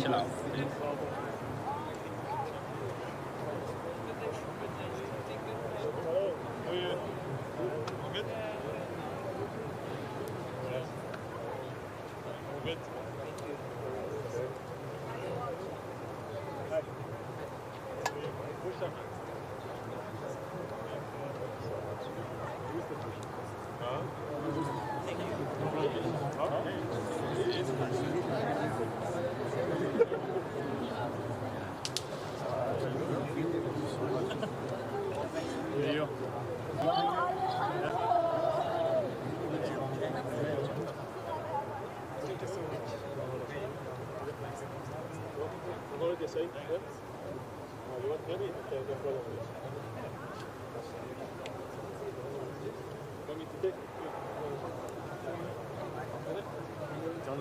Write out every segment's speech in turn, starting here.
chill out.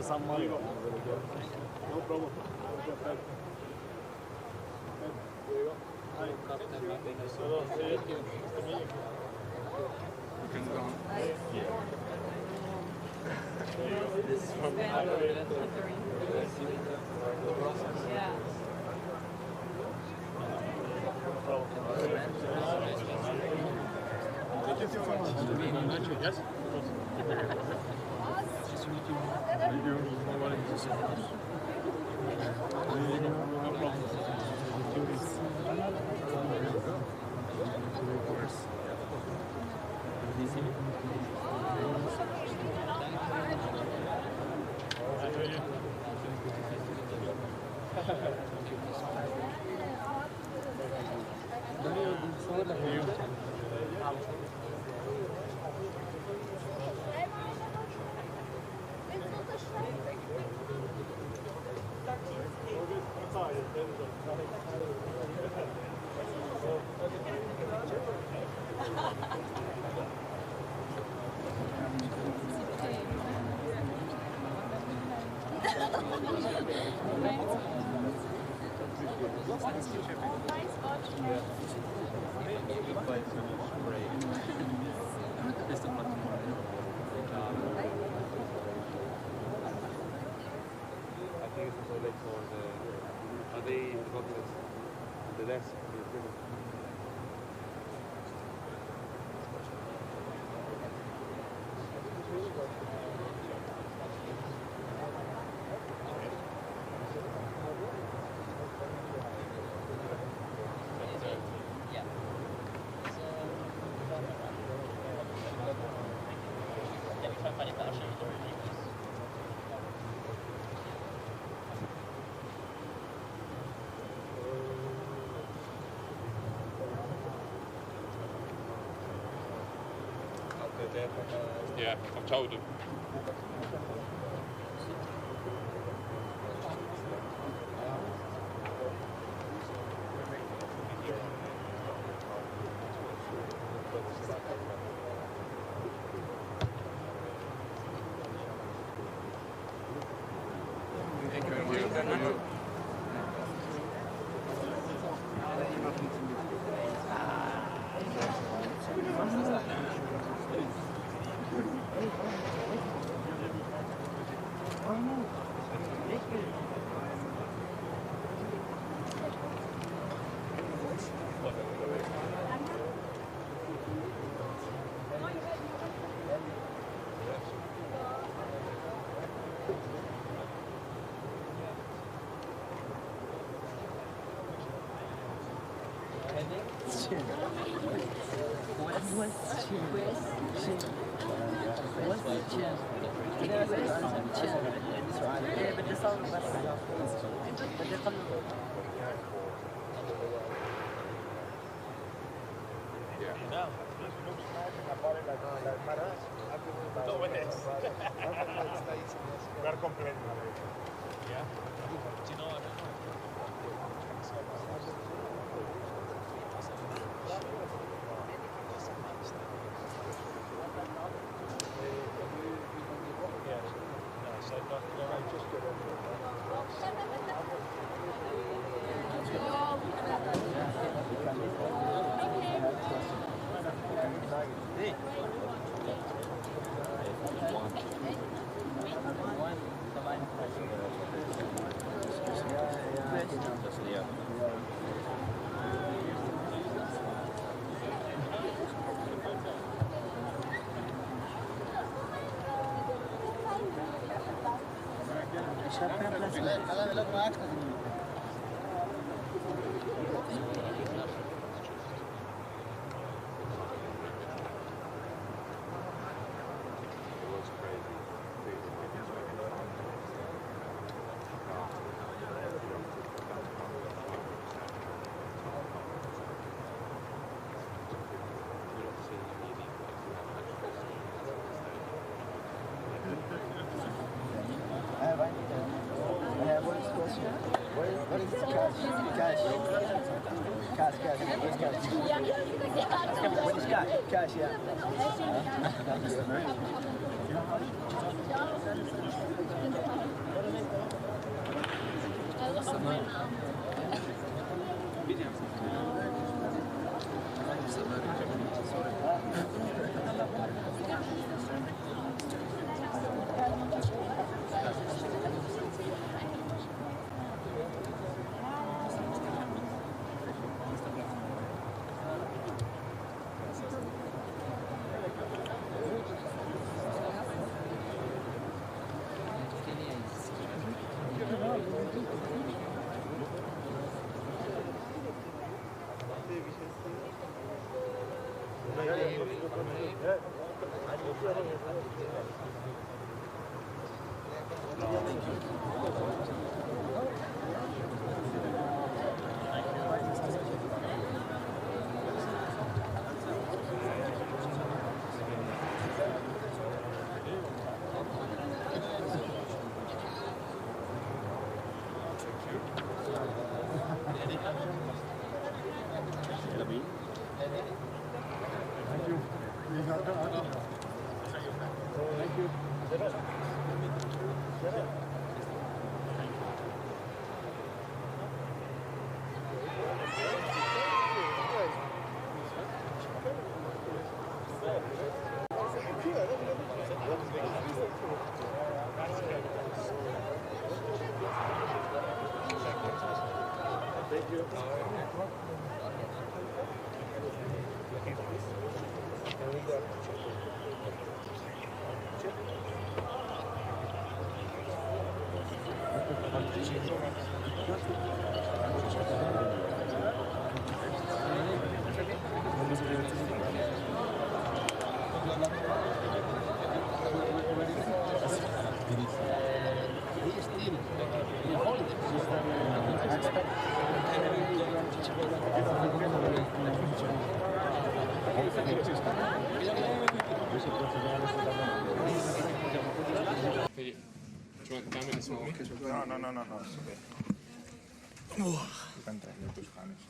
Someone. No problem. This is from Yes? Thank you. Yeah, I've told him. Lugar completo.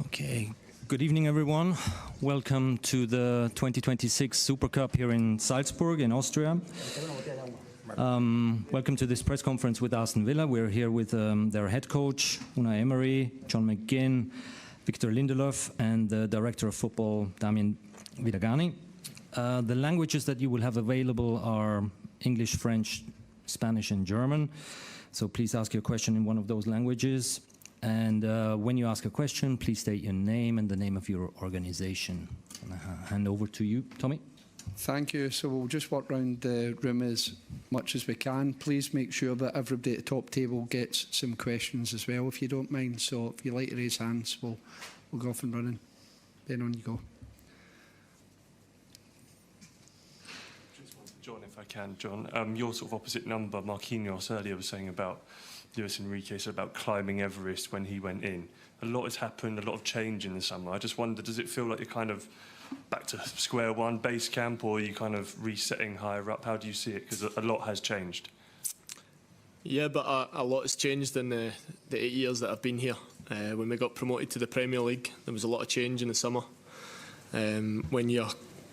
Okay, good evening everyone. Welcome to the 2026 Super Cup here in Salzburg in Austria. Welcome to this press conference with Aston Villa. We're here with their head coach, Unai Emery, John McGinn, Victor Lindelof, and the director of football, Damien Vidagani. The languages that you will have available are English, French, Spanish, and German. So please ask your question in one of those languages. And when you ask a question, please state your name and the name of your organization. And I hand over to you, Tommy. Thank you. So we'll just work around the room as much as we can. Please make sure that everybody at the top table gets some questions as well, if you don't mind. So if you like to raise hands, we'll go off and running. then on you go. John, if I can, John, your sort of opposite number, Marquinhos earlier was saying about Luis Enrique, said about climbing Everest when he went in. A lot has happened, a lot of change in the summer. I just wonder, does it feel like you're kind of back to square one, base camp, or are you kind of resetting higher up? How do you see it? Because a lot has changed. Yeah, but a lot has changed in the 8 years that I've been here. When we got promoted to the Premier League, there was a lot of change in the summer. When you're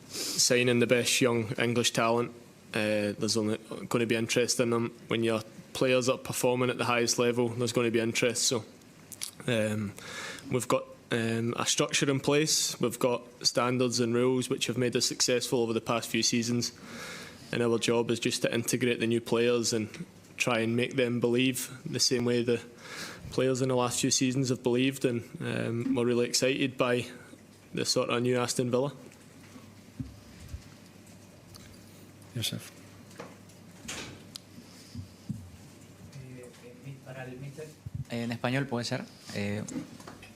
signing the best young English talent, there's only going to be interest in them. When your players are performing at the highest level, there's going to be interest. So we've got a structure in place. We've got standards and rules which have made us successful over the past few seasons. And our job is just to integrate the new players and try and make them believe the same way the players in the last few seasons have believed. And we're really excited by the sort of new Aston Villa. Yourself. En español puede ser.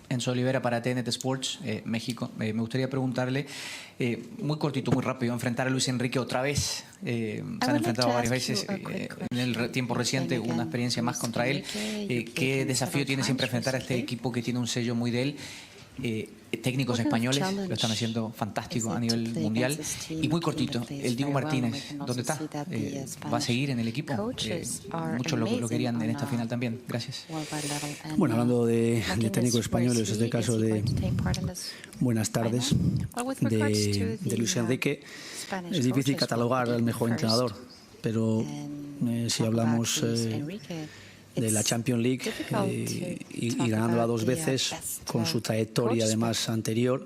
Enzo Olivera para TNT Sports, México. Me gustaría preguntarle, muy cortito, muy rápido, enfrentar a Luis Enrique otra vez. Se han enfrentado varias veces en el tiempo reciente, una experiencia más contra él. ¿Qué desafío tiene siempre enfrentar a este equipo que tiene un sello muy de él? Técnicos españoles lo están haciendo fantástico a nivel mundial. Y muy cortito, el Dibu Martínez, ¿dónde está? ¿Va a seguir en el equipo? Muchos lo querían en esta final también. Gracias. Bueno, hablando de técnicos españoles, este caso de buenas tardes, de Luis Enrique, es difícil catalogar al mejor entrenador, pero si hablamos de la Champions League y ganándola 2 veces con su trayectoria además anterior,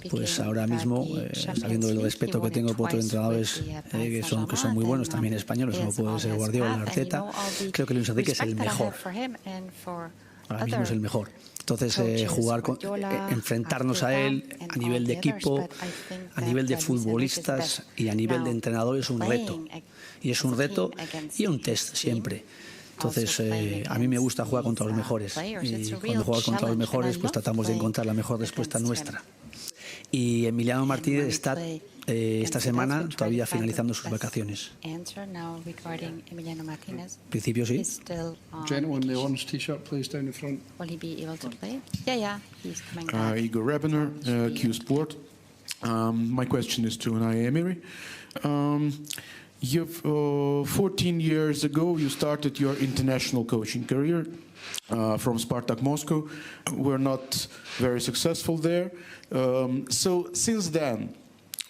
pues ahora mismo, sabiendo el respeto que tengo por otros entrenadores que son muy buenos, también españoles, como puede ser Guardiola, Arteta, creo que Luis Enrique es el mejor. Ahora mismo es el mejor. Entonces, enfrentarnos a él a nivel de equipo, a nivel de futbolistas y a nivel de entrenadores es un reto. Y es un reto y un test siempre. Entonces, a mí me gusta jugar contra los mejores. Y cuando jugamos contra los mejores, pues tratamos de encontrar la mejor respuesta nuestra. Y Emiliano Martínez está esta semana todavía finalizando sus vacaciones. En principio sí. Gentleman in the orange t-shirt, please, down the front. Igor Rebener, Q Sport. My question is to Unai Emery. You've 14 years ago, you started your international coaching career from Spartak Moscow. We're not very successful there. So since then,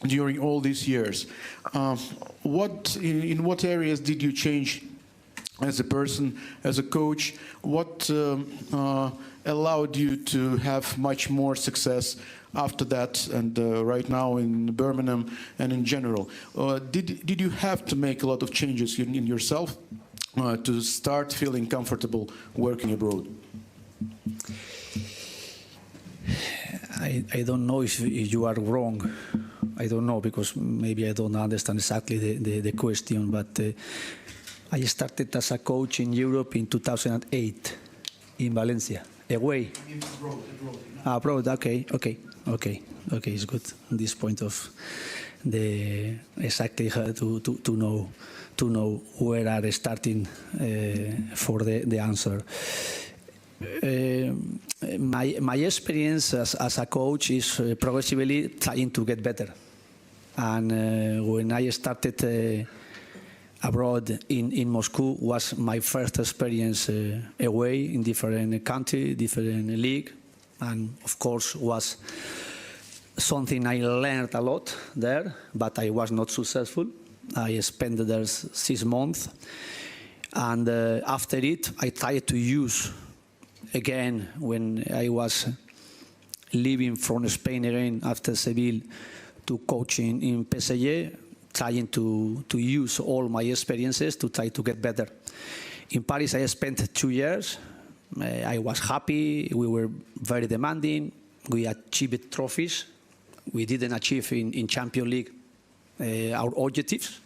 during all these years, in what areas did you change as a person, as a coach? What allowed you to have much more success after that and right now in Birmingham and in general? Did you have to make a lot of changes in yourself to start feeling comfortable working abroad? I don't know if you are wrong. I don't know, because maybe I don't understand exactly the question, but I started as a coach in Europe in 2008 in Valencia, away. Abroad, okay, it's good. This point of the exactly how to know where are starting for the answer. My experience as a coach is progressively trying to get better. And when I started abroad in Moscow, was my first experience away in different country, different league, and of course was something I learned a lot there, but I was not successful. I spent there 6 months, and after it I tried to use again when I was leaving from Spain again after Seville to coaching in PSG, trying to use all my experiences to try to get better. In Paris I spent 2 years. I was happy. We were very demanding. We achieved trophies. We didn't achieve in Champions League our objectives.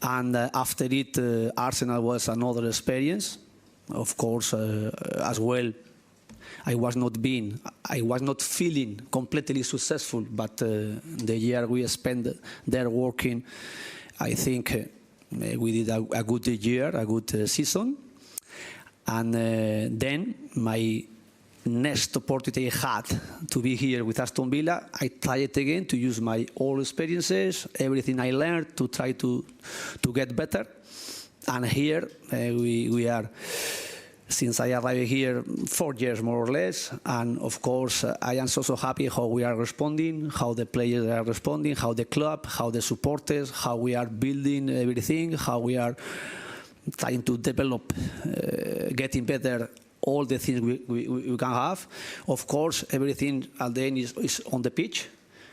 And after it, Arsenal was another experience. Of course, as well, I was not feeling completely successful, but the year we spent there working, I think we did a good year, a good season. And then my next opportunity I had to be here with Aston Villa, I tried again to use my old experiences, everything I learned to try to get better. And here we are, since I arrived here 4 years more or less. And of course, I am so happy how we are responding, how the players are responding, how the club, how the supporters, how we are building everything, how we are trying to develop, getting better, all the things we can have. Of course, everything at the end is on the pitch.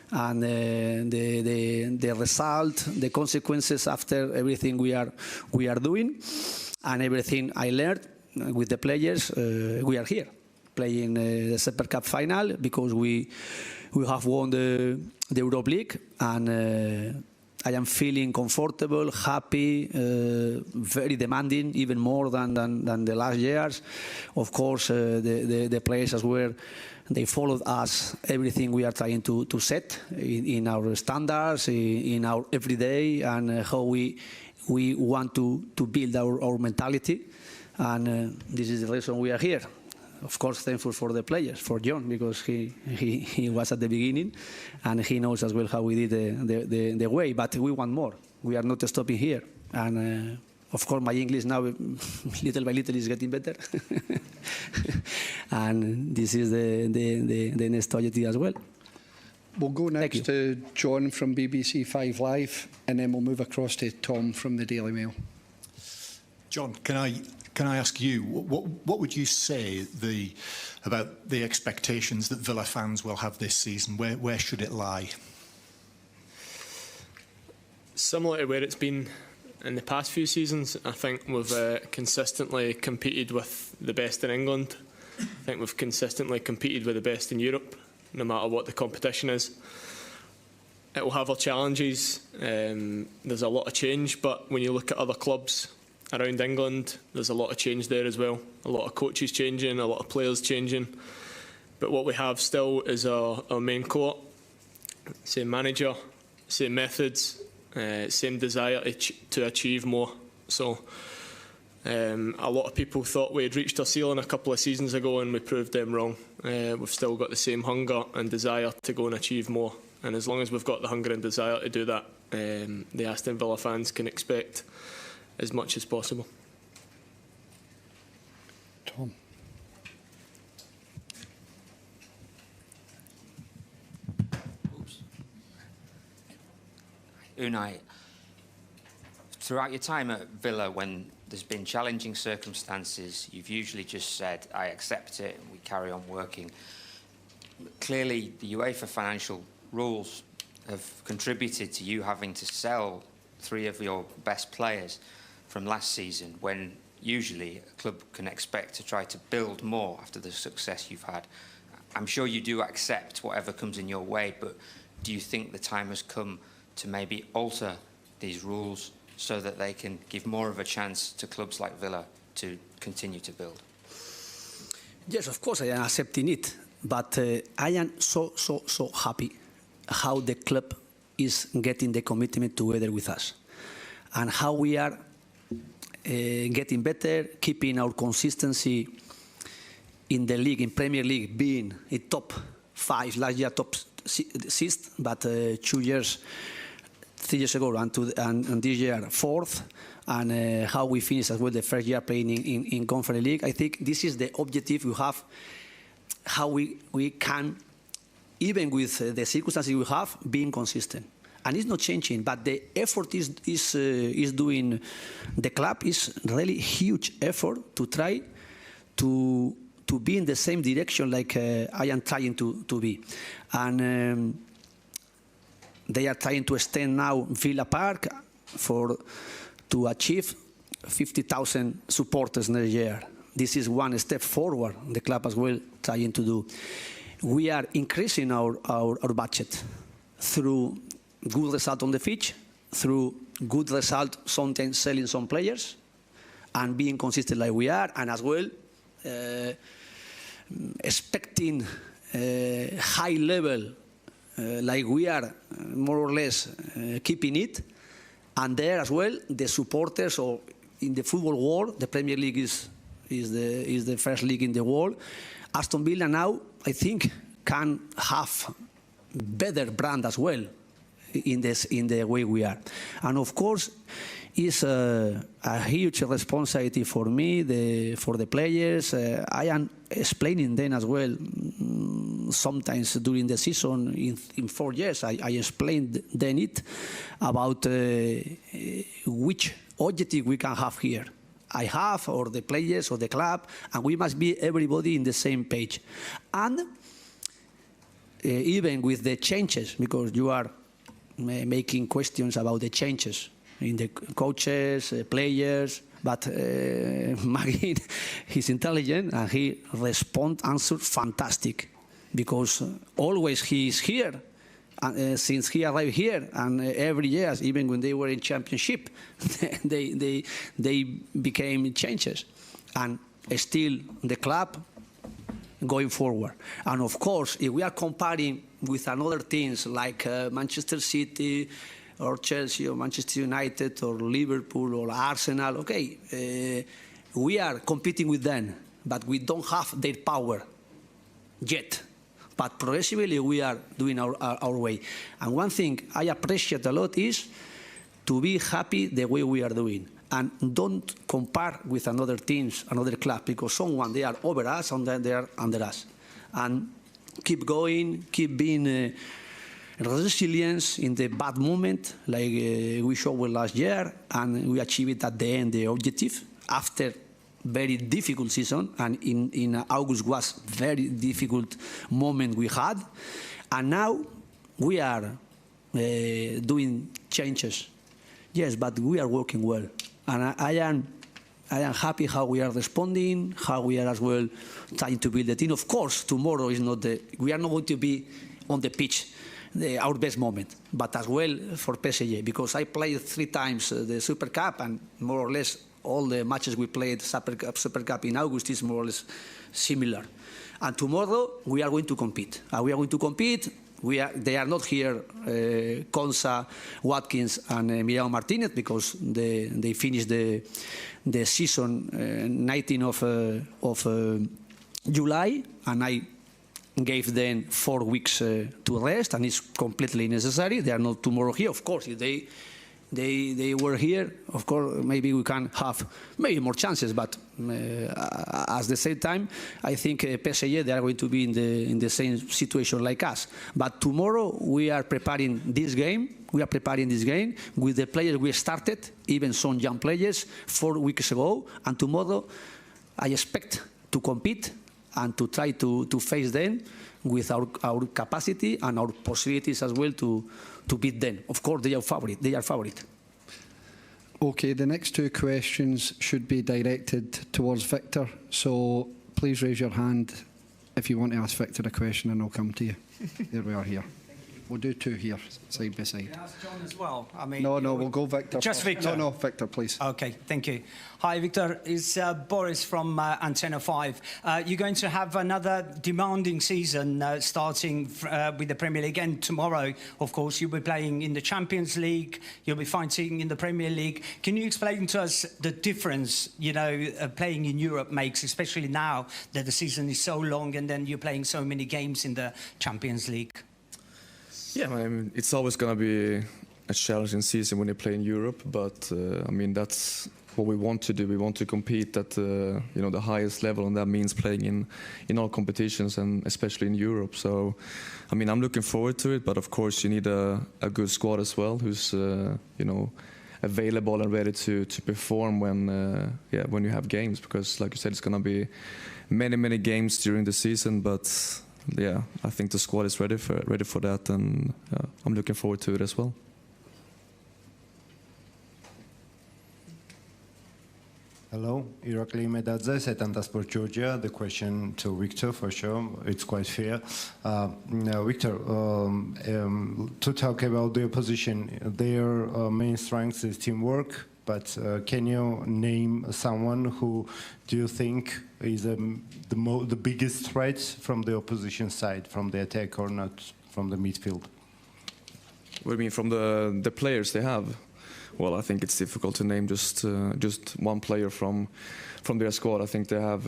And the result, the consequences after everything we are doing, and everything I learned with the players, we are here playing the Super Cup final because we have won the Europa League, and I am feeling comfortable, happy, very demanding, even more than the last years. Of course, the players as well, they followed us, everything we are trying to set in our standards, in our everyday, and how we want to build our mentality. And this is the reason we are here. Of course, thankful for the players, for John, because he was at the beginning, and he knows as well how we did the way. But we want more. We are not stopping here. And of course, my English now, little by little, is getting better. And this is the next objective as well. We'll go next to John from BBC 5 Live, and then we'll move across to Tom from the Daily Mail. John, can I ask you, what would you say about the expectations that Villa fans will have this season? Where should it lie? Similar to where it's been in the past few seasons. I think we've consistently competed with the best in England. I think we've consistently competed with the best in Europe, no matter what the competition is. It will have our challenges. There's a lot of change, but when you look at other clubs around England, there's a lot of change there as well. A lot of coaches changing, a lot of players changing. But what we have still is our main core. Same manager, same methods, same desire to achieve more. So a lot of people thought we had reached our ceiling a couple of seasons ago, and we proved them wrong. We've still got the same hunger and desire to go and achieve more. And as long as we've got the hunger and desire to do that, the Aston Villa fans can expect as much as possible. Tom. Unai, throughout your time at Villa, when there's been challenging circumstances, you've usually just said, I accept it, and we carry on working. Clearly, the UEFA financial rules have contributed to you having to sell 3 of your best players from last season, when usually a club can expect to try to build more after the success you've had. I'm sure you do accept whatever comes in your way, but do you think the time has come to maybe alter these rules so that they can give more of a chance to clubs like Villa to continue to build? Yes, of course I am accepting it, but I am so happy how the club is getting the commitment together with us, and how we are getting better, keeping our consistency in the league, in Premier League, being a top 5, last year top 6th, but 3 years ago and this year 4th, and how we finished as well the first year playing in Conference League. I think this is the objective we have, how we can, even with the circumstances we have, being consistent. And it's not changing, but the effort is doing, the club is really huge effort to try to be in the same direction like I am trying to be. And they are trying to extend now Villa Park to achieve 50,000 supporters next year. This is one step forward, the club as well trying to do. We are increasing our budget through good result on the pitch, through good result sometimes selling some players, and being consistent like we are, and as well expecting high level, like we are more or less keeping it. And there as well, the supporters, or in the football world, the Premier League is the first league in the world. Aston Villa now, I think, can have better brand as well in the way we are. And of course, it's a huge responsibility for me, for the players. I am explaining them as well. Sometimes during the season, in 4 years, I explained then it about which objective we can have here. I have, or the players, or the club, and we must be everybody in the same page. And even with the changes, because you are making questions about the changes in the coaches, players, but Magin, he's intelligent and he answers fantastic, because always he is here. Since he arrived here, and every year, even when they were in championship, they became changes, and still the club going forward. And of course, if we are comparing with another teams like Manchester City, or Chelsea, or Manchester United, or Liverpool, or Arsenal, okay, we are competing with them, but we don't have their power yet. But progressively, we are doing our way. And one thing I appreciate a lot is to be happy the way we are doing. And don't compare with another teams, another club, because someone, they are over us, and then they are under us. And keep going, keep being resilience in the bad moment, like we showed last year, and we achieved at the end the objective after very difficult season, and in August was very difficult moment we had, and now we are doing changes. Yes, but we are working well, and I am happy how we are responding, how we are as well trying to build the team. Of course, tomorrow is not we are not going to be on the pitch our best moment, but as well for PSG, because I played 3 times the Super Cup, and more or less all the matches we played Super Cup in August is more or less similar. And tomorrow we are going to compete. We are going to compete. They are not here, Konsa, Watkins, and Emiliano Martinez, because they finished the season 19th of July, and I gave them 4 weeks to rest, and it's completely necessary. They are not tomorrow here. Of course, if they were here, of course, maybe we can have maybe more chances, but at the same time, I think PSG, they are going to be in the same situation like us. But tomorrow, we are preparing this game. We are preparing this game with the players we started, even some young players, 4 weeks ago. And tomorrow, I expect to compete and to try to face them with our capacity and our possibilities as well to beat them. Of course, they are favorite. They are favorite. Okay, the next 2 questions should be directed towards Victor. So please raise your hand if you want to ask Victor a question, and I'll come to you. There we are here. We'll do 2 here, side by side. Can I ask John as well? I mean, No, we'll go Victor. Just Victor? No, Victor, please. Okay, thank you. Hi, Victor. It's Boris from Antenna 5. You're going to have another demanding season starting with the Premier League, and tomorrow, of course, you'll be playing in the Champions League, you'll be fighting in the Premier League. Can you explain to us the difference, playing in Europe makes, especially now that the season is so long and then you're playing so many games in the Champions League? Yeah, I mean, it's always going to be a challenging season when you play in Europe, but I mean, that's what we want to do. We want to compete at the highest level, and that means playing in all competitions, and especially in Europe. So, I mean, I'm looking forward to it, but of course you need a good squad as well, who's available and ready to perform when you have games, because like you said, it's going to be many games during the season, but yeah, I think the squad is ready for that, and I'm looking forward to it as well. Hello, Irakli Medadze, Setanta Sport Georgia. The question to Victor, for sure, it's quite fair. Victor, to talk about their position, their main strength is teamwork, but can you name someone who do you think is the biggest threat from the opposition side, from the attack or not from the midfield? What do you mean from the players they have? Well, I think it's difficult to name just one player from their squad. I think they have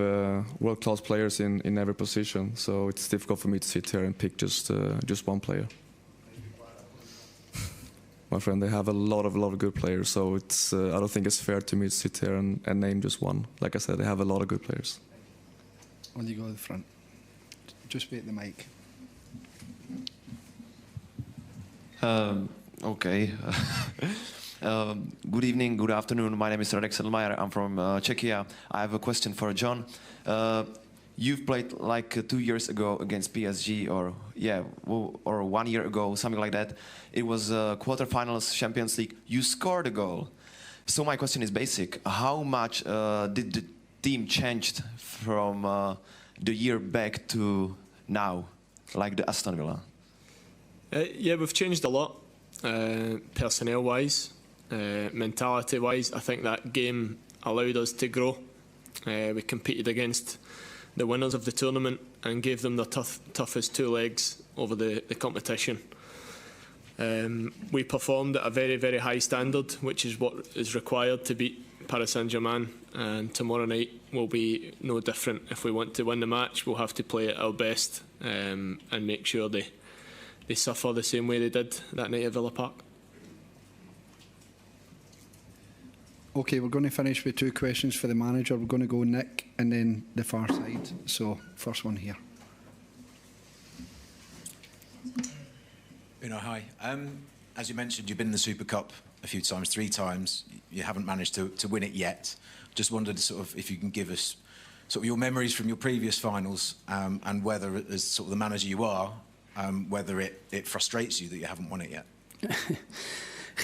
world-class players in every position, so it's difficult for me to sit here and pick just one player. My friend, they have a lot of good players, so it's I don't think it's fair to me to sit here and name just one. Like I said, they have a lot of good players. When you go to the front, just wait the mic. Okay. Good evening, good afternoon. My name is Radek Sedlmajer. I'm from Czechia. I have a question for John. You've played like 2 years ago against PSG, or 1 year ago, something like that. It was quarterfinals Champions League. You scored a goal. So my question is basic. How much did the team changed from the year back to now, like the Aston Villa? Yeah, we've changed a lot, personnel-wise, mentality-wise. I think that game allowed us to grow. We competed against the winners of the tournament and gave them the toughest 2 legs over the competition. We performed at a very, very high standard, which is what is required to beat Paris Saint-Germain, and tomorrow night will be no different. If we want to win the match, we'll have to play at our best and make sure they suffer the same way they did that night at Villa Park. Okay, we're going to finish with 2 questions for the manager. We're going to go Nick and then the far side. So, first one here. Hi. As you mentioned, you've been in the Super Cup a few times, 3 times. You haven't managed to win it yet. Just wondered sort of if you can give us sort of your memories from your previous finals, and whether, as sort of the manager you are, whether it frustrates you that you haven't won it yet.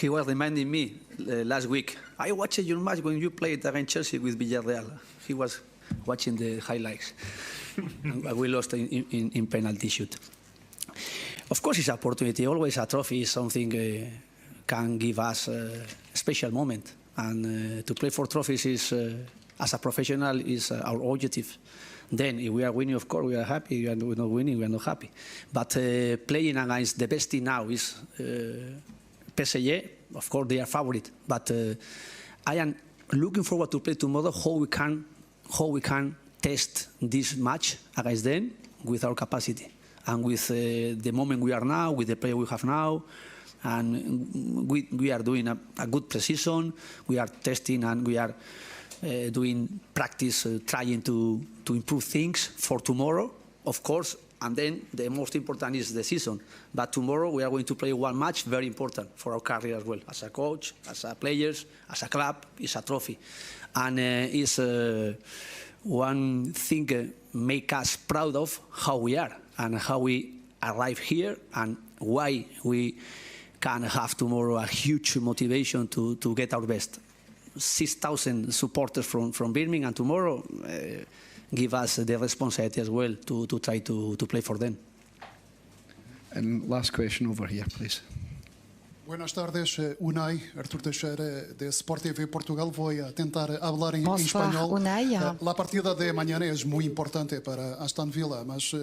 He was reminding me last week. I watched your match when you played against Chelsea with Villarreal. He was watching the highlights. And we lost in penalty shoot. Of course, it's an opportunity. Always a trophy is something can give us a special moment. And to play for trophies is, as a professional, is our objective. Then, if we are winning, of course, we are happy. If we are not winning, we are not happy. But playing against the best team now is PSG. Of course, they are favorite. But I am looking forward to play tomorrow. How we can test this match against them with our capacity and with the moment we are now, with the player we have now. And we are doing a good pre-season. We are testing and we are doing practice, trying to improve things for tomorrow, of course, and then the most important is the season. But tomorrow we are going to play one match, very important for our career as well, as a coach, as a players, as a club. It's a trophy, and it's one thing make us proud of how we are and how we arrive here and why we can have tomorrow a huge motivation to get our best. 6,000 supporters from Birmingham tomorrow give us the responsibility as well to try to play for them. And last question over here, please. Buenas tardes, Unai, Artur Teixeira, de Sport TV Portugal. Voy a tentar hablar en español. Unai. La partida de mañana es muy importante para Aston Villa, mas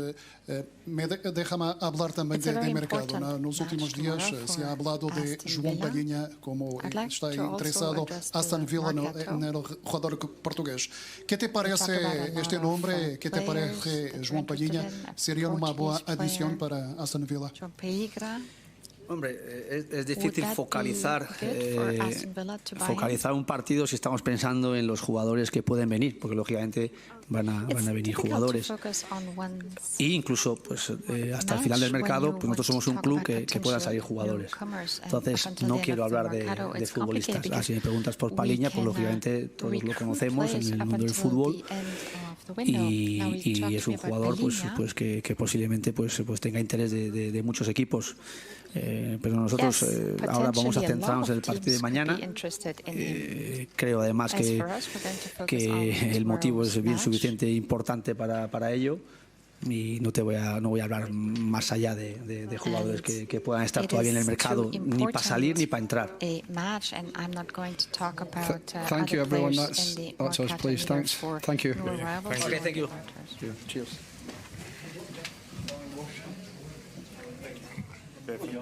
déjame hablar también de mercado. Nos últimos días se ha hablado de João Palhinha, como está interesado Aston Villa en el jugador portugués. ¿Qué te parece este nombre? ¿Qué te parece João Palhinha? ¿Sería una buena adición para Aston Villa? Hombre, es difícil focalizar un partido si estamos pensando en los jugadores que pueden venir, porque lógicamente van a venir jugadores. E incluso pues, hasta el final del mercado, pues nosotros somos un club que puedan salir jugadores. Entonces, no quiero hablar de futbolistas. Si me preguntas por Palhinha, pues lógicamente todos lo conocemos en el mundo del fútbol. Y es un jugador pues que posiblemente pues tenga interés de muchos equipos. Pero nosotros ahora vamos a centrarnos en el partido de mañana. Creo además que el motivo es bien suficiente e importante para ello. y no voy a hablar más allá de jugadores que puedan estar todavía en el mercado, ni para salir ni para entrar. Thank you, everyone. That's us, please. Thanks. Thank you. Okay, thank you. Cheers. Perfect.